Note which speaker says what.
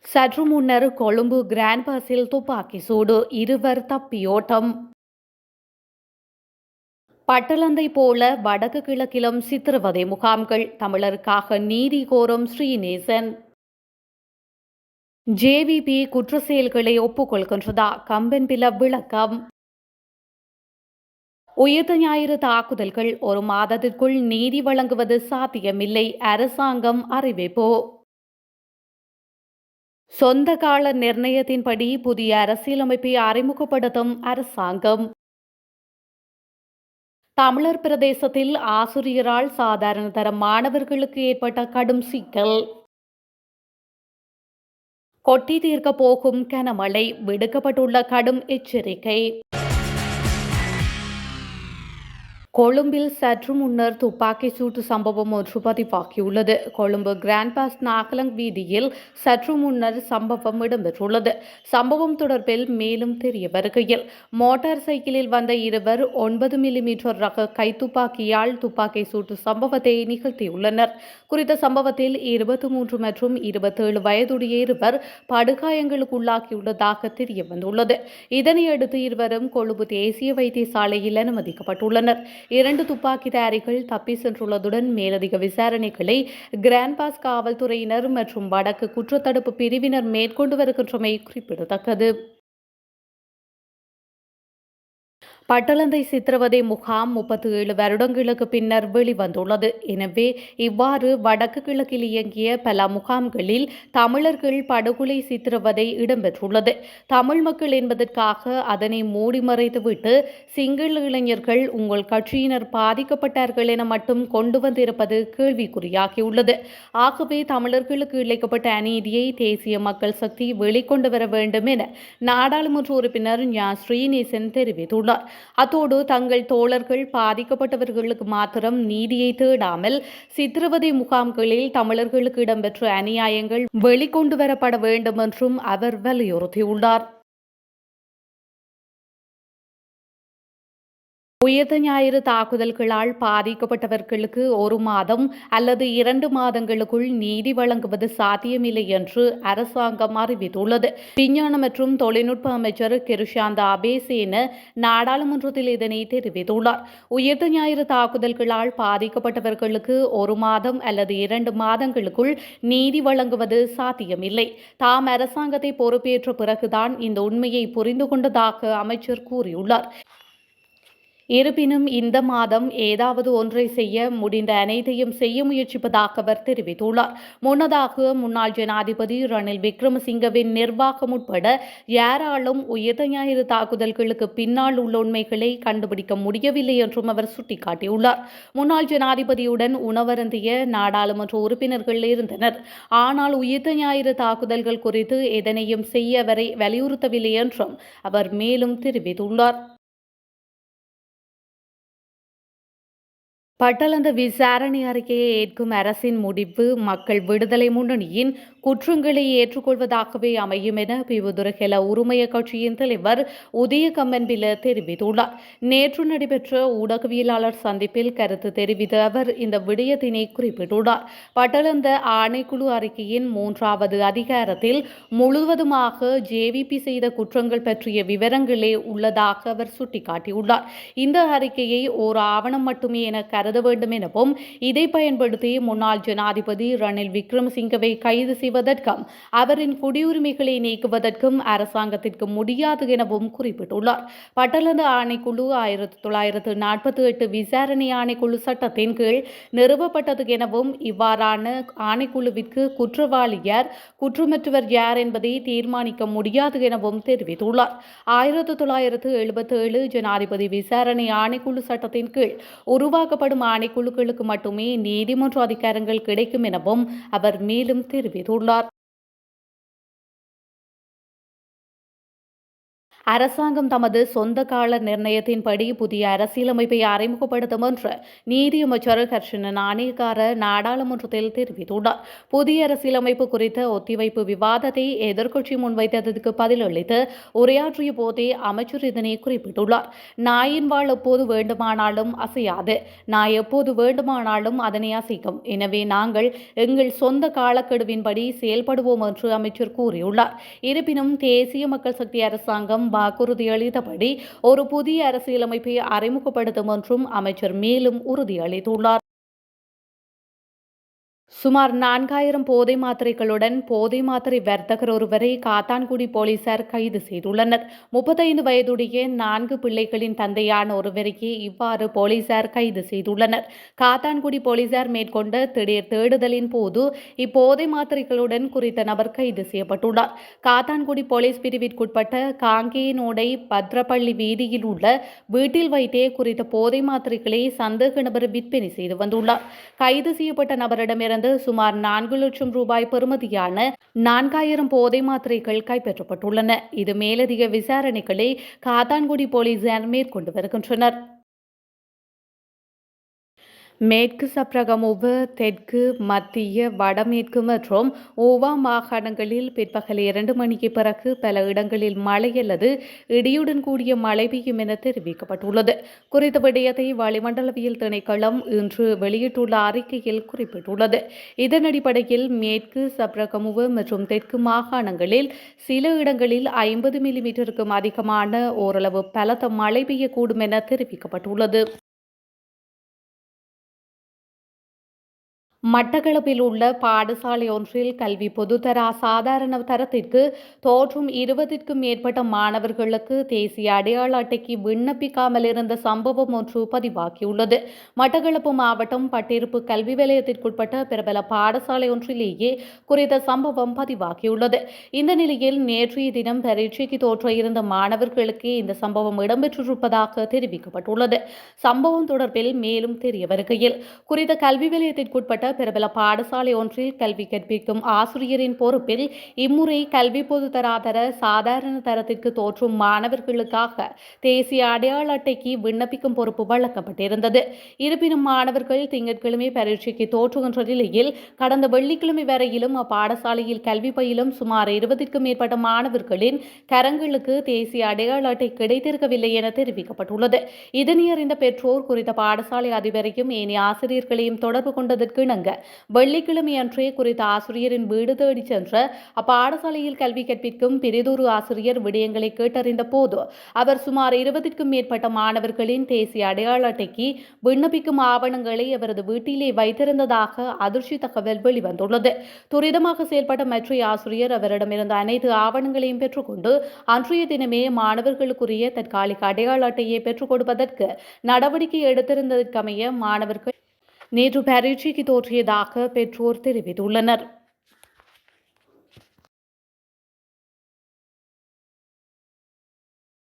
Speaker 1: சற்று முன்னர் கொழும்பு கிராண்ட் பாஸில் துப்பாக்கி சூடு, இருவர் தப்பியோட்டம். பட்டளந்தை போல வடக்கு கிழக்கிலும் சித்திரவதை முகாம்கள், தமிழருக்காக நீதி கோரும் ஸ்ரீநேசன். ஜேவிபி குற்ற செயல்களை ஒப்புக்கொள்கின்றதா? கம்பன்பில விளக்கம். உயிர்த்த ஞாயிறு தாக்குதல்கள் ஒரு மாதத்திற்குள் நீதி வழங்குவது சாத்தியமில்லை, அரசாங்கம் அறிவிப்பு. சொந்த கால நிர்ணயத்தின்படி புதிய அரசியலமைப்பை அறிமுகப்படுத்தும் அரசாங்கம். தமிழர் பிரதேசத்தில் ஆசிரியரால் சாதாரண தர மாணவர்களுக்கு ஏற்பட்ட கடும் சிக்கல். கொட்டி தீர்க்க போகும் கனமழை, விடுக்கப்பட்டுள்ள கடும் எச்சரிக்கை. கொழும்பில் சற்று முன்னர் துப்பாக்கிச் சூட்டு சம்பவம் ஒன்று பதிவாகியுள்ளது. கொழும்பு கிராண்ட் பாஸ் நாகலங் வீதியில் சற்று முன்னர் சம்பவம் இடம்பெற்றுள்ளது. சம்பவம் தொடர்பில் மேலும் தெரிய வருகையில், மோட்டார் சைக்கிளில் வந்த இருவர் 9 மில்லிமீட்டர் ரக கைத்துப்பாக்கியால் துப்பாக்கி சூட்டு சம்பவத்தை நிகழ்த்தியுள்ளனர். குறித்த சம்பவத்தில் 23 மற்றும் 27 வயதுடைய இருவர் படுகாயங்களுக்குள்ளாகியுள்ளதாக தெரியவந்துள்ளது. இதனையடுத்து இருவரும் கொழும்பு தேசிய வைத்தியசாலையில் அனுமதிக்கப்பட்டுள்ளனர். 2 துப்பாக்கிதாரிகள் தப்பி சென்றுள்ளதுடன் மேலதிக விசாரணைகளை கிராண்ட் பாஸ் காவல்துறையினர் மற்றும் வடக்கு குற்றத்தடுப்பு பிரிவினர் மேற்கொண்டு வருகின்றமை குறிப்பிடத்தக்கது. பட்டளந்தை சித்திரவதை முகாம் 37 வருடங்களுக்கு பின்னர் வெளிவந்துள்ளது. எனவே இவ்வாறு வடக்கு கிழக்கில் இயங்கிய பல முகாம்களில் தமிழர்கள் படுகொலை சித்திரவதை இடம்பெற்றுள்ளது. தமிழ் மக்கள் என்பதற்காக அதனை மூடி மறைத்துவிட்டு சிங்கள இளைஞர்கள் உங்கள் கட்சியினர் பாதிக்கப்பட்டார்கள் என மட்டும் கொண்டு வந்திருப்பது கேள்விக்குறியாகியுள்ளது. ஆகவே தமிழர்களுக்கு இழைக்கப்பட்ட அநீதியை தேசிய மக்கள் சக்தி வெளிக்கொண்டு வர வேண்டும் என நாடாளுமன்ற உறுப்பினர் ஞா ஸ்ரீநேசன் தெரிவித்துள்ளார். அத்தோடு தங்கள் தோழர்கள் பாதிக்கப்பட்டவர்களுக்கு மாத்திரம் நீதியை தேடாமல் சித்திரவதை முகாம்களில் தமிழர்களுக்கு இடம்பெற்ற அநியாயங்கள் வெளிக்கொண்டு வரப்பட வேண்டும் என்றும் அவர் வலியுறுத்தியுள்ளார். உயிர்த்த ஞாயிறு தாக்குதல்களால் பாதிக்கப்பட்டவர்களுக்கு 1 மாதம் அல்லது 2 மாதங்களுக்குள் நீதி வழங்குவது சாத்தியமில்லை என்று அரசாங்கம் அறிவித்துள்ளது. விஞ்ஞான மற்றும் தொழில்நுட்ப அமைச்சர் கிருஷாந்த அபேசேன நாடாளுமன்றத்தில் இதனை தெரிவித்துள்ளார். உயிர்த்த ஞாயிறு தாக்குதல்களால் பாதிக்கப்பட்டவர்களுக்கு 1 மாதம் அல்லது 2 மாதங்களுக்குள் நீதி வழங்குவது சாத்தியமில்லை. தாம் அரசாங்கத்தை பொறுப்பேற்ற பிறகுதான் இந்த உண்மையை புரிந்து கொண்டதாக அமைச்சர் கூறியுள்ளார். இருப்பினும் இந்த மாதம் ஏதாவது ஒன்றை செய்ய முடிந்த அனைத்தையும் செய்ய முயற்சிப்பதாக அவர் தெரிவித்துள்ளார். முன்னதாக முன்னாள் ஜனாதிபதி ரணில் விக்ரமசிங்கவின் நிர்வாகம் உட்பட யாராலும் உயிர்த்த ஞாயிறு தாக்குதல்களுக்கு பின்னால் உள்ள உண்மைகளை கண்டுபிடிக்க முடியவில்லை என்றும் அவர் சுட்டிக்காட்டியுள்ளார். முன்னாள் ஜனாதிபதியுடன் உணவருந்திய நாடாளுமன்ற உறுப்பினர்கள் இருந்தனர். ஆனால் உயிர்த்த ஞாயிறு தாக்குதல்கள் குறித்து எதனையும் செய்ய அவரை வலியுறுத்தவில்லை என்றும் அவர் மேலும் தெரிவித்துள்ளார். பட்டளந்த விசாரணை அறிக்கையை ஏற்கும் அரசின் முடிவு மக்கள் விடுதலை முன்னணியின் குற்றங்களை ஏற்றுக்கொள்வதாகவே அமையும் என பிவுதுரகெல உரிமைய கட்சியின் தலைவர் உதய கம்மன்பில தெரிவித்துள்ளார். நேற்று நடைபெற்ற ஊடகவியலாளர் சந்திப்பில் கருத்து தெரிவித்த அவர் இந்த விடயத்தினை குறிப்பிட்டுள்ளார். பட்டளந்த ஆணைக்குழு அறிக்கையின் 3வது அதிகாரத்தில் முழுவதுமாக ஜேவிபி செய்த குற்றங்கள் பற்றிய விவரங்களே உள்ளதாக அவர் சுட்டிக்காட்டியுள்ளார். இந்த அறிக்கையை ஓர் ஆவணம் மட்டுமே என கருத வேண்டும் எனவும் இதை பயன்படுத்தி முன்னாள் ஜனாதிபதி ரணில் விக்ரமசிங்கவை கைது செய்வதற்கும் அவரின் குடியுரிமைகளை நீக்குவதற்கும் அரசாங்கத்திற்கு முடியாது எனவும் குறிப்பிட்டுள்ளார். பட்டளந்த ஆணைக்குழு 1948 விசாரணை ஆணைக்குழு சட்டத்தின் கீழ் நிறுவப்பட்டது எனவும் இவ்வாறான ஆணைக்குழுவிற்கு குற்றவாளி யார், குற்றமற்றவர் யார் என்பதை தீர்மானிக்க முடியாது எனவும் தெரிவித்துள்ளார். 1977 ஜனாதிபதி விசாரணை ஆணைக்குழு சட்டத்தின் கீழ் உருவாக்கப்படும் ஆணைக்குழுக்களுக்கு மட்டுமே நீதிமன்ற அதிகாரங்கள் கிடைக்கும் எனவும் அவர் மேலும் தெரிவித்துள்ளார். அரசாங்கம் தமது சொந்த கால நிர்ணயத்தின்படி புதிய அரசியலமைப்பை அறிமுகப்படுத்தும் என்று நீதியமைச்சர் ஹர்ஷன நாணயக்கார நாடாளுமன்றத்தில் தெரிவித்துள்ளார். புதிய அரசியலமைப்பு குறித்த ஒத்திவைப்பு விவாதத்தை எதிர்க்கட்சி முன்வைத்ததற்கு பதிலளித்து உரையாற்றிய போதே அமைச்சர் இதனை குறிப்பிட்டுள்ளார். நாயின் வாழ் எப்போது வேண்டுமானாலும் அசையாது, நாய் எப்போது வேண்டுமானாலும் அதனை அசைக்கும். எனவே நாங்கள் எங்கள் சொந்த காலக்கெடுவின்படி செயல்படுவோம் என்று அமைச்சர் கூறியுள்ளார். இருப்பினும் தேசிய மக்கள் சக்தி அரசாங்கம் வாக்குறுதியளித்தபடி ஒரு புதிய அரசியலமைப்பை அறிமுகப்படுத்தும் என்றும் அமைச்சர் மேலும் உறுதியளித்துள்ளார். சுமார் 4000 போதை மாத்திரைகளுடன் போதை மாத்திரை வர்த்தகர் ஒருவரை காத்தான்குடி போலீசார் கைது செய்துள்ளனர். 35 வயதுடைய 4 பிள்ளைகளின் தந்தையான ஒருவரையே இவ்வாறு போலீசார் கைது செய்துள்ளனர். காத்தான்குடி போலீசார் மேற்கொண்ட திடீர் தேடுதலின் போது இப்போதை மாத்திரைகளுடன் குறித்த நபர் கைது செய்யப்பட்டுள்ளார். காத்தான்குடி போலீஸ் பிரிவிற்குட்பட்ட காங்கேயனோடை பத்ரப்பள்ளி வீதியில் உள்ள வீட்டில் வைத்தே குறித்த போதை மாத்திரைகளை சந்தேக நபர் விற்பனை செய்து வந்துள்ளார். கைது செய்யப்பட்ட நபரிடமிருந்து சுமார் 4 லட்சம் ரூபாய் பெறுமதியான 4000 போதை மாத்திரைகள் கைப்பற்றப்பட்டுள்ளன. இது மேலதிக விசாரணைகளை காத்தான்குடி போலீசார் மேற்கொண்டு வருகின்றனர். மேற்கு சப்ரகமுவ, தெற்கு, மத்திய, வடமேற்கு மற்றும் ஓவா மாகாணங்களில் பிற்பகல் 2 மணிக்கு பிறகு பல இடங்களில் மழை அல்லது இடியுடன் கூடிய மழை பெய்யும் என தெரிவிக்கப்பட்டுள்ளது. குறித்த விடயத்தை வளிமண்டலவியல் திணைக்களம் இன்று வெளியிட்டுள்ள அறிக்கையில் குறிப்பிட்டுள்ளது. இதன் அடிப்படையில் மேற்கு சப்ரகமுவ மற்றும் தெற்கு மாகாணங்களில் சில இடங்களில் 50 மில்லிமீட்டருக்கும் அதிகமான ஓரளவு பலத்த மழை பெய்யக்கூடும் என தெரிவிக்கப்பட்டுள்ளது. மட்டக்களப்பில் உள்ள பாடசாலை ஒன்றில் கல்வி பொதுத்தர அசாதாரண தரத்திற்கு தோற்றும் 20க்கும் மேற்பட்ட மாணவர்களுக்கு தேசிய அடையாள அட்டைக்கு விண்ணப்பிக்காமல் இருந்த சம்பவம் ஒன்று பதிவாகியுள்ளது. மட்டக்களப்பு மாவட்டம் பட்டிருப்பு கல்வி வலயத்திற்குட்பட்ட பிரபல பாடசாலை ஒன்றிலேயே குறித்த சம்பவம் பதிவாகியுள்ளது. இந்த நிலையில் நேற்றைய தினம் பரீட்சைக்கு தோற்ற இருந்த மாணவர்களுக்கே இந்த சம்பவம் இடம்பெற்றிருப்பதாக தெரிவிக்கப்பட்டுள்ளது. சம்பவம் தொடர்பில் மேலும் தெரிய வருகையில் குறித்த கல்வி வலயத்திற்குட்பட்ட பிரபல பாடசாலை ஒன்றில் கல்வி கற்பிக்கும் ஆசிரியரின் பொறுப்பில் இம்முறை கல்வி பொதுத்தராதர சாதாரண தரத்திற்கு தோற்றும் மாணவர்களுக்காக தேசிய அடையாள அட்டைக்கு விண்ணப்பிக்கும் பொறுப்பு வழங்கப்பட்டிருந்தது. இருப்பினும் மாணவர்கள் திங்கட்கிழமை பரீட்சைக்கு தோற்றுகின்ற நிலையில் கடந்த வெள்ளிக்கிழமை வரையிலும் அப்பாடசாலையில் கல்வி பயிலும் சுமார் 20க்கும் மேற்பட்ட மாணவர்களின் கரங்களுக்கு தேசிய அடையாள அட்டை கிடைத்திருக்கவில்லை என தெரிவிக்கப்பட்டுள்ளது. இதனை அறிந்த பெற்றோர் குறித்த பாடசாலை அதிபரையும் ஏனைய ஆசிரியர்களையும் தொடர்பு கொண்டதற்கு இணங்க வெள்ளிக்கிழமை அன்றே குறித்த ஆசிரியரின் வீடு தேடி சென்ற அப்பாடசாலையில் கல்வி கற்பிக்கும் பிரிதொரு ஆசிரியர் விடயங்களை கேட்டறிந்த போது அவர் சுமார் 20க்கும் மேற்பட்ட மாணவர்களின் தேசிய அடையாள அட்டைக்கு விண்ணப்பிக்கும் ஆவணங்களை அவரது வீட்டிலே வைத்திருந்ததாக அதிர்ச்சி தகவல் வெளிவந்துள்ளது. துரிதமாக செயல்பட்ட மற்ற ஆசிரியர் அவரிடமிருந்த அனைத்து ஆவணங்களையும் பெற்றுக்கொண்டு அன்றைய தினமே மாணவர்களுக்குரிய தற்காலிக அடையாள அட்டையை பெற்றுக் கொடுப்பதற்கு நடவடிக்கை எடுத்திருந்ததற்கமைய மாணவர்கள் நேற்று பரீட்சைக்கு தோற்றியதாக பெற்றோர் தெரிவித்துள்ளனர்.